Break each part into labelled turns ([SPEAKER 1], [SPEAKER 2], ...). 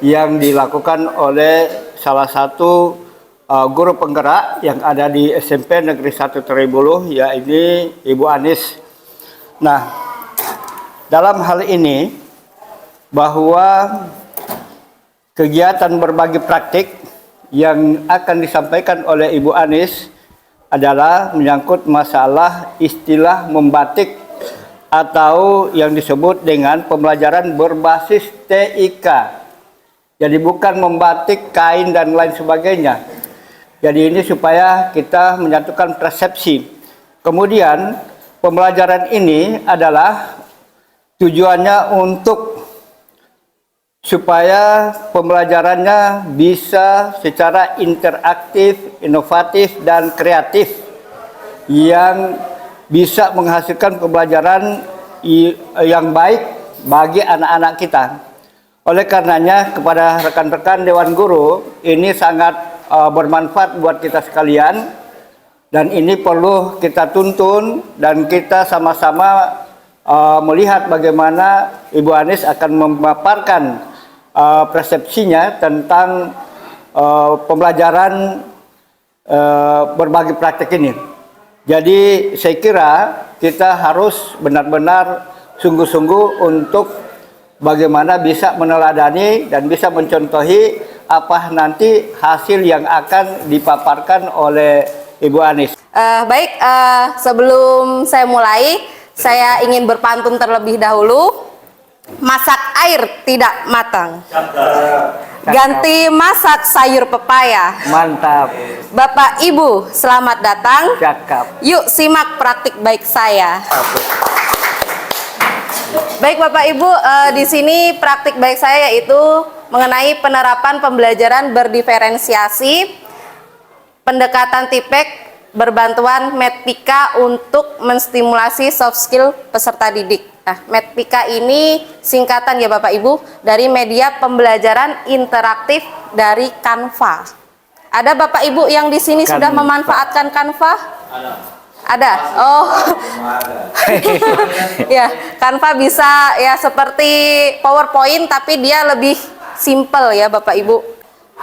[SPEAKER 1] yang dilakukan oleh salah satu guru penggerak yang ada di SMP Negeri 1 Tribuluh, yaitu Ibu Anis. Nah, dalam hal ini bahwa kegiatan berbagi praktik yang akan disampaikan oleh Ibu Anis adalah menyangkut masalah istilah membatik atau yang disebut dengan pembelajaran berbasis TIK. Jadi bukan membatik kain dan lain sebagainya. Jadi ini supaya kita menyatukan persepsi. Kemudian pembelajaran ini adalah tujuannya untuk supaya pembelajarannya bisa secara interaktif, inovatif, dan kreatif yang bisa menghasilkan pembelajaran yang baik bagi anak-anak kita. Oleh karenanya kepada rekan-rekan Dewan Guru, ini sangat bermanfaat buat kita sekalian, dan ini perlu kita tuntun dan kita sama-sama melihat bagaimana Ibu Anis akan memaparkan persepsinya tentang pembelajaran berbagi praktik ini. Jadi saya kira kita harus benar-benar sungguh-sungguh untuk bagaimana bisa meneladani dan bisa mencontohi apa nanti hasil yang akan dipaparkan oleh Ibu Anis.
[SPEAKER 2] Baik, sebelum saya mulai, saya ingin berpantun terlebih dahulu. Masak air tidak matang, ganti masak sayur pepaya.
[SPEAKER 1] Mantap.
[SPEAKER 2] Bapak Ibu, selamat datang.
[SPEAKER 1] Cakap.
[SPEAKER 2] Yuk simak praktik baik saya. Baik Bapak Ibu, di sini praktik baik saya yaitu mengenai penerapan pembelajaran berdiferensiasi, pendekatan TIPEK berbantuan MEDPIKA untuk menstimulasi soft skill peserta didik. Nah, MEDPIKA ini singkatan ya Bapak Ibu dari media pembelajaran interaktif dari Canva. Ada Bapak Ibu yang di sini sudah memanfaatkan Canva? Ada. Oh. Ya, Canva bisa ya seperti PowerPoint tapi dia lebih simple ya Bapak Ibu.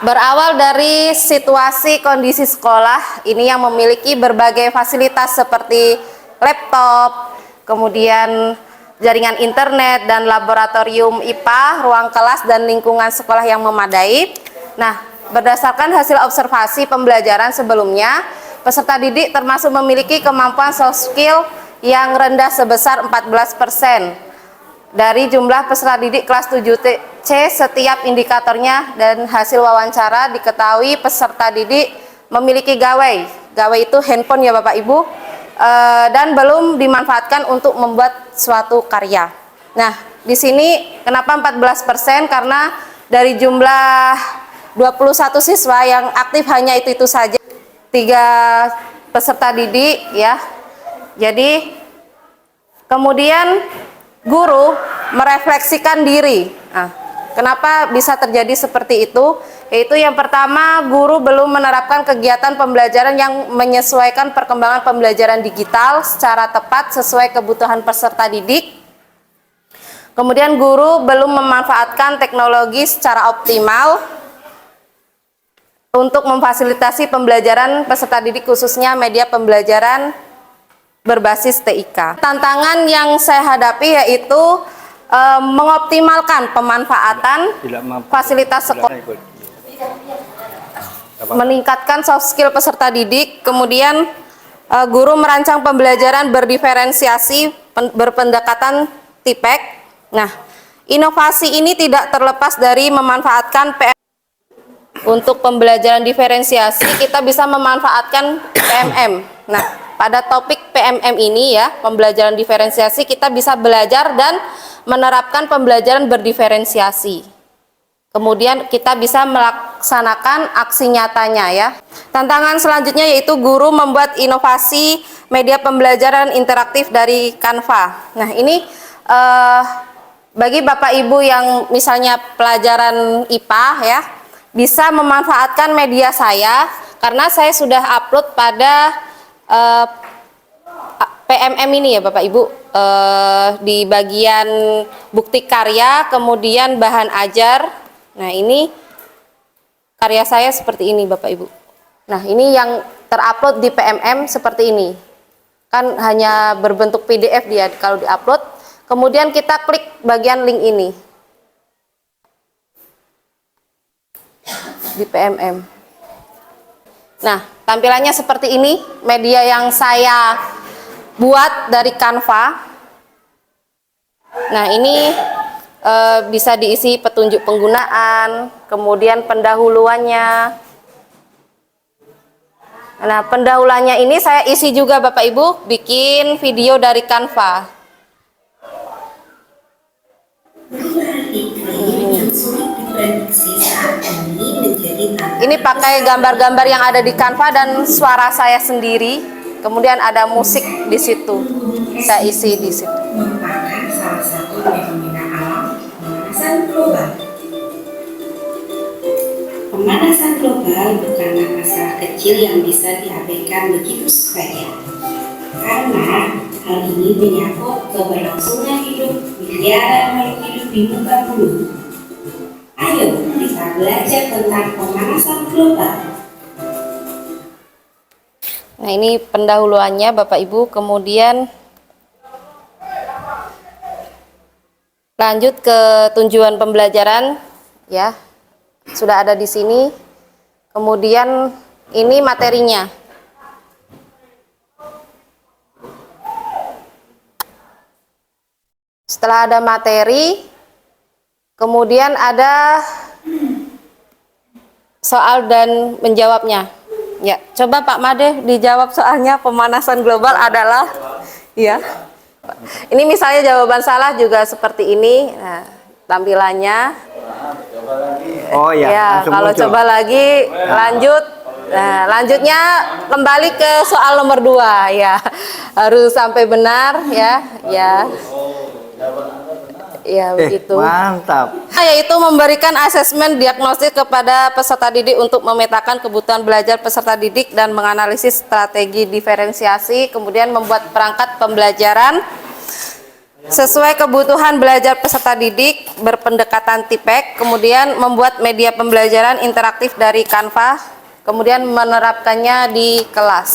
[SPEAKER 2] Berawal dari situasi kondisi sekolah ini yang memiliki berbagai fasilitas seperti laptop, kemudian jaringan internet dan laboratorium IPA, ruang kelas dan lingkungan sekolah yang memadai. Nah, berdasarkan hasil observasi pembelajaran sebelumnya, peserta didik termasuk memiliki kemampuan soft skill yang rendah sebesar 14% dari jumlah peserta didik kelas 7C. Setiap indikatornya dan hasil wawancara diketahui peserta didik memiliki gawai. Gawai itu handphone ya Bapak Ibu, dan belum dimanfaatkan untuk membuat suatu karya. Nah, di sini kenapa 14%? Karena dari jumlah 21 siswa yang aktif hanya itu saja, 3 peserta didik ya. Jadi kemudian guru merefleksikan diri. Nah, kenapa bisa terjadi seperti itu? Yaitu yang pertama, guru belum menerapkan kegiatan pembelajaran yang menyesuaikan perkembangan pembelajaran digital secara tepat sesuai kebutuhan peserta didik. Kemudian guru belum memanfaatkan teknologi secara optimal untuk memfasilitasi pembelajaran peserta didik, khususnya media pembelajaran berbasis TIK. Tantangan yang saya hadapi yaitu mengoptimalkan pemanfaatan fasilitas sekolah, meningkatkan soft skill peserta didik, kemudian guru merancang pembelajaran berdiferensiasi berpendekatan TIPEK. Nah, inovasi ini tidak terlepas dari memanfaatkan untuk pembelajaran diferensiasi. Kita bisa memanfaatkan PMM. Nah, pada topik PMM ini ya, pembelajaran diferensiasi, kita bisa belajar dan menerapkan pembelajaran berdiferensiasi. Kemudian kita bisa melaksanakan aksi nyatanya ya. Tantangan selanjutnya yaitu guru membuat inovasi media pembelajaran interaktif dari Canva. Nah, ini bagi Bapak Ibu yang misalnya pelajaran IPA ya, bisa memanfaatkan media saya karena saya sudah upload pada PMM ini ya Bapak Ibu, di bagian bukti karya, kemudian bahan ajar. Nah, ini karya saya seperti ini Bapak Ibu. Nah, ini yang terupload di PMM seperti ini. Kan hanya berbentuk PDF dia kalau diupload. Kemudian kita klik bagian link ini. Di PMM. Nah, tampilannya seperti ini. Media yang saya buat dari Canva. Nah, ini bisa diisi petunjuk penggunaan, kemudian pendahuluannya. Nah, pendahuluannya ini saya isi juga Bapak Ibu, bikin video dari Canva. Ini pakai gambar-gambar yang ada di Canva dan suara saya sendiri. Kemudian ada musik di situ. Saya isi di situ.
[SPEAKER 3] Merupakan salah satu fenomena alam pemanasan global. Pemanasan global bukanlah masalah kecil yang bisa diabaikan begitu saja. Karena hal ini menyangkut keberlangsungan hidup miliaran makhluk hidup di muka bumi. Ayo kita belajar tentang pemanasan global.
[SPEAKER 2] Nah, ini pendahuluannya Bapak Ibu, kemudian lanjut ke tujuan pembelajaran ya. Sudah ada di sini. Kemudian ini materinya. Setelah ada materi, kemudian ada soal dan menjawabnya. Ya, coba Pak Made dijawab soalnya pemanasan global adalah ya. Ini misalnya jawaban salah juga seperti ini. Nah, tampilannya.
[SPEAKER 1] Oh ya,
[SPEAKER 2] Ya,
[SPEAKER 1] langsung
[SPEAKER 2] kalau
[SPEAKER 1] muncul.
[SPEAKER 2] coba lagi lanjut. Nah, lanjutnya kembali ke soal nomor 2 ya. Harus sampai benar ya. Ya. Ya, begitu.
[SPEAKER 1] Mantap.
[SPEAKER 2] Yaitu memberikan asesmen diagnostik kepada peserta didik untuk memetakan kebutuhan belajar peserta didik dan menganalisis strategi diferensiasi, kemudian membuat perangkat pembelajaran sesuai kebutuhan belajar peserta didik berpendekatan TIPEK, kemudian membuat media pembelajaran interaktif dari Canva, kemudian menerapkannya di kelas.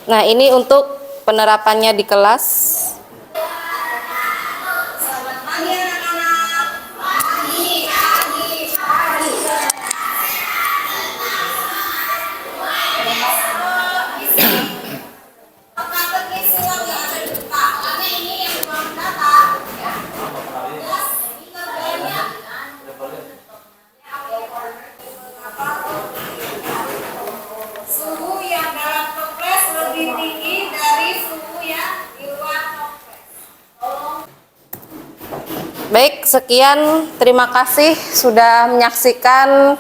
[SPEAKER 2] Nah, ini untuk penerapannya di kelas.
[SPEAKER 4] Suhu yang dalam toples lebih tinggi dari suhu yang di luar toples.
[SPEAKER 2] Baik, sekian. Terima kasih sudah menyaksikan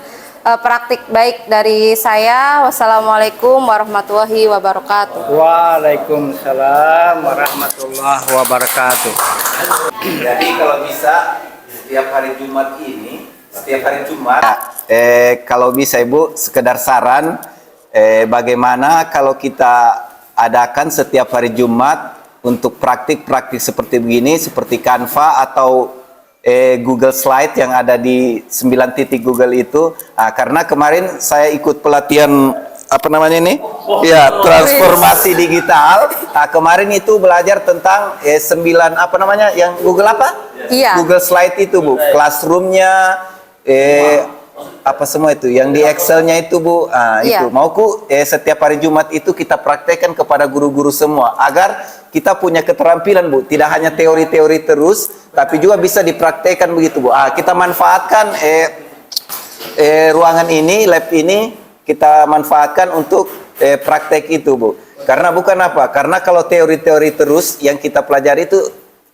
[SPEAKER 2] praktik baik dari saya. Wassalamualaikum warahmatullahi wabarakatuh.
[SPEAKER 1] Waalaikumsalam warahmatullahi wabarakatuh.
[SPEAKER 5] Jadi kalau bisa setiap hari Jumat ini, setiap hari Jumat, kalau bisa Ibu sekedar saran, bagaimana kalau kita adakan setiap hari Jumat untuk praktik-praktik seperti begini, seperti Canva atau Google Slide yang ada di 9 titik Google itu. Karena kemarin saya ikut pelatihan apa namanya ini? Ya, transformasi digital. Kemarin itu belajar tentang 9 apa namanya yang Google apa?
[SPEAKER 2] Iya.
[SPEAKER 5] Google Slide itu Bu, classroomnya, apa semua itu, yang di Excelnya itu Bu,
[SPEAKER 2] Iya.
[SPEAKER 5] itu mauku setiap hari Jumat itu kita praktekkan kepada guru-guru semua agar kita punya keterampilan Bu, tidak hanya teori-teori terus, tapi juga bisa dipraktekkan begitu Bu. Kita manfaatkan ruangan ini, lab ini kita manfaatkan untuk praktek itu Bu. Karena bukan apa? Karena kalau teori-teori terus yang kita pelajari itu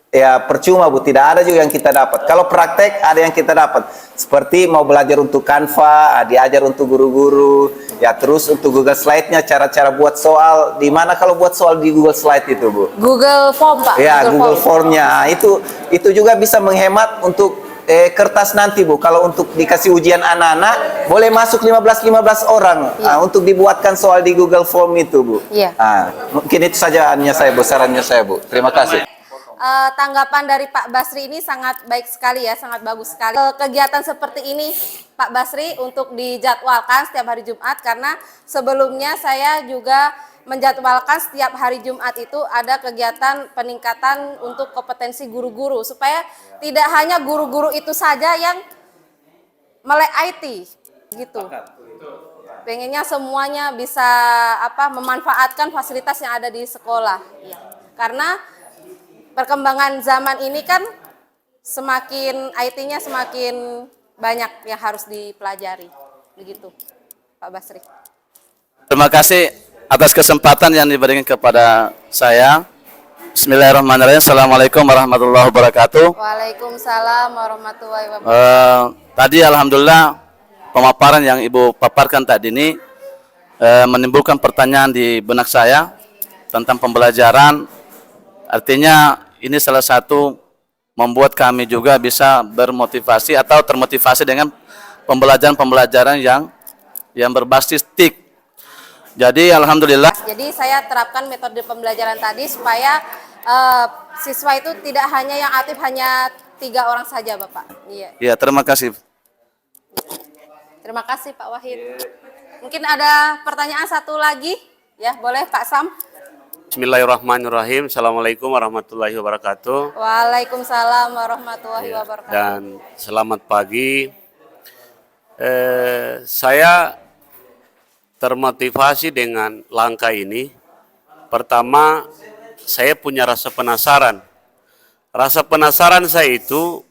[SPEAKER 5] ya percuma Bu, tidak ada juga yang kita dapat. Kalau praktek ada yang kita dapat. Seperti mau belajar untuk Canva, diajar untuk guru-guru, ya terus untuk Google Slide-nya cara-cara buat soal. Di mana kalau buat soal di Google Slide itu Bu?
[SPEAKER 2] Google Form Pak.
[SPEAKER 5] Ya, Google Form-nya. Itu juga bisa menghemat untuk kertas nanti Bu. Kalau untuk dikasih ujian anak-anak boleh masuk 15 orang.
[SPEAKER 2] Iya.
[SPEAKER 5] Untuk dibuatkan soal di Google Form itu Bu.
[SPEAKER 2] Iya.
[SPEAKER 5] Mungkin itu saja sarannya saya Bu. Terima kasih.
[SPEAKER 2] tanggapan dari Pak Basri ini sangat baik sekali ya, sangat bagus sekali. Kegiatan seperti ini Pak Basri untuk dijadwalkan setiap hari Jumat, karena sebelumnya saya juga menjadwalkan setiap hari Jumat itu ada kegiatan peningkatan untuk kompetensi guru-guru, supaya tidak hanya guru-guru itu saja yang melek IT gitu. Pengennya semuanya bisa memanfaatkan fasilitas yang ada di sekolah. Ya. Karena perkembangan zaman ini kan semakin IT-nya semakin banyak yang harus dipelajari. Begitu, Pak Basri.
[SPEAKER 6] Terima kasih atas kesempatan yang diberikan kepada saya. Bismillahirrahmanirrahim. Assalamualaikum warahmatullahi wabarakatuh.
[SPEAKER 2] Waalaikumsalam warahmatullahi wabarakatuh.
[SPEAKER 6] Tadi alhamdulillah pemaparan yang Ibu paparkan tadi ini menimbulkan pertanyaan di benak saya tentang pembelajaran. Artinya ini salah satu membuat kami juga bisa bermotivasi atau termotivasi dengan pembelajaran-pembelajaran yang berbasis TIK. Jadi alhamdulillah.
[SPEAKER 2] Jadi saya terapkan metode pembelajaran tadi supaya siswa itu tidak hanya yang aktif hanya 3 orang saja, Bapak. Iya.
[SPEAKER 6] Ya, terima kasih.
[SPEAKER 2] Terima kasih Pak Wahid. Mungkin ada pertanyaan satu lagi, ya boleh Pak Sam.
[SPEAKER 7] Bismillahirrahmanirrahim. Assalamualaikum warahmatullahi wabarakatuh.
[SPEAKER 2] Waalaikumsalam warahmatullahi wabarakatuh.
[SPEAKER 7] Dan selamat pagi. Saya termotivasi dengan langkah ini. Pertama, saya punya rasa penasaran. Rasa penasaran saya itu,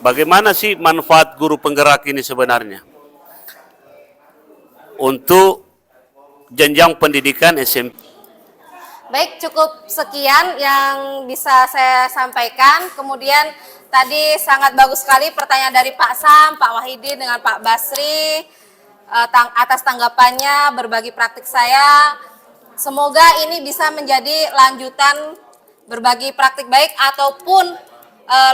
[SPEAKER 7] bagaimana sih manfaat guru penggerak ini sebenarnya untuk jenjang pendidikan SMP?
[SPEAKER 2] Baik, cukup sekian yang bisa saya sampaikan. Kemudian tadi sangat bagus sekali pertanyaan dari Pak Sam, Pak Wahidin dengan Pak Basri atas tanggapannya, berbagi praktik saya. Semoga ini bisa menjadi lanjutan berbagi praktik baik ataupun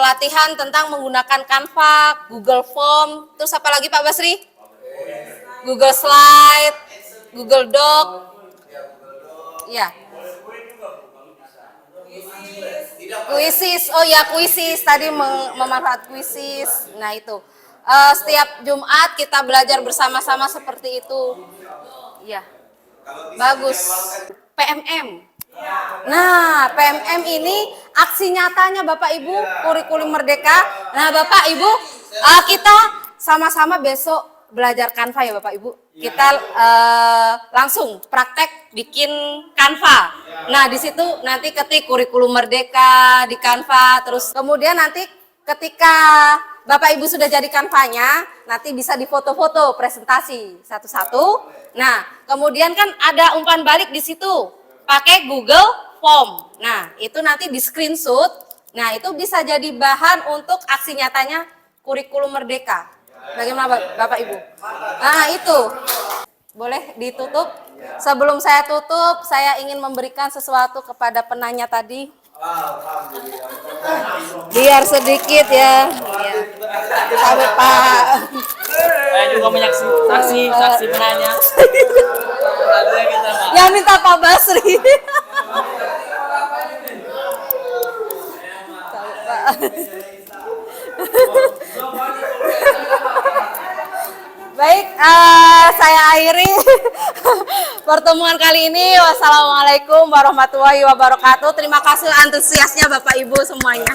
[SPEAKER 2] latihan tentang menggunakan Canva, Google Form, terus apa lagi Pak Basri? Google Slide, Google Doc, ya. Quizzes, oh ya Quizzes, tadi memanfaat Quizzes, nah itu. Setiap Jumat kita belajar bersama-sama seperti itu, ya. Bagus. PMM. Nah, PMM ini aksi nyatanya Bapak Ibu, kurikulum Merdeka. Nah, Bapak Ibu, kita sama-sama besok belajar Canva ya Bapak Ibu. Kita langsung praktek bikin Canva. Nah, di situ nanti ketik kurikulum Merdeka di Canva, terus kemudian nanti ketika Bapak Ibu sudah jadi Canva-nya, nanti bisa difoto-foto presentasi satu-satu. Nah, kemudian kan ada umpan balik di situ. Pakai Google Form. Nah, itu nanti di screenshot. Nah, itu bisa jadi bahan untuk aksi nyatanya kurikulum Merdeka. Bagaimana Bapak Ibu? Nah, itu. Boleh ditutup? Sebelum saya tutup, saya ingin memberikan sesuatu kepada penanya tadi. Biar sedikit ya. Sampai Pak.
[SPEAKER 8] Saya juga menyaksi saksi penanya.
[SPEAKER 2] Yang minta Pak Basri. Baik, saya akhiri pertemuan kali ini. Wassalamualaikum warahmatullahi wabarakatuh. Terima kasih antusiasnya Bapak Ibu semuanya.